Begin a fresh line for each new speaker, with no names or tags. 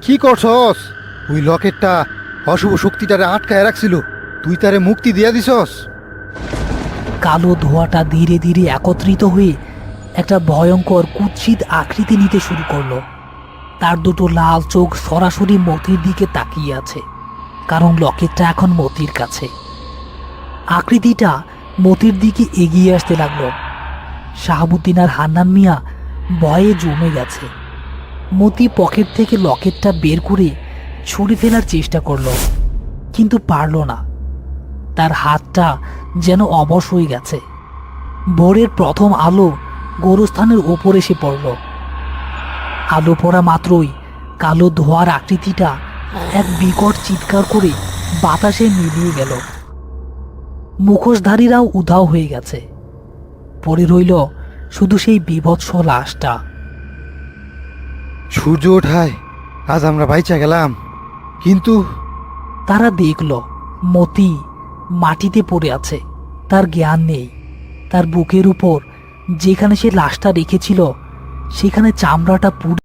কি করছস? ওই লকেটটা অশুভ শক্তিটারে আটকায় রাখছিল, তুই তারে মুক্তি দিয়া দিছস।
কালো ধোঁয়াটা ধীরে ধীরে একত্রিত হয়ে একটা ভয়ঙ্কর কুৎসিত আকৃতি নিতে শুরু করলো। তার দুটো লাল চোখ সরাসরি মতির দিকে তাকিয়ে আছে, কারণ লকেটটা এখন মতির কাছে। আকৃতিটা মতির দিকে এগিয়ে আসতে লাগলো। শাহাবুদ্দিন আর হান্নান মিয়া ভয়ে জমে গেছে। মতি পকেট থেকে লকেটটা বের করে ছুঁড়ে ফেলার চেষ্টা করলো, কিন্তু পারল না। তার হাতটা যেন অবশ হয়ে গেছে। ভোরের প্রথম আলো গোরস্থানের ওপর এসে পড়ল। আলো পড়া মাত্রই কালো ধোঁয়ার আকৃতিটা এক বিকট চিৎকার করে বাতাসে মিলিয়ে গেল। মুখোশধারীরাও উধাও হয়ে গেছে। পড়ে রইল শুধু সেই বীভৎস লাশটা।
সূর্য ওঠায় আজ আমরা বাইচা গেলাম, কিন্তু
তারা দেখল মতি মাটিতে পড়ে আছে, তার জ্ঞান নেই। তার বুকের উপর যেখানে সে লাশটা রেখেছিল সেখানে চামড়াটা পুড়ে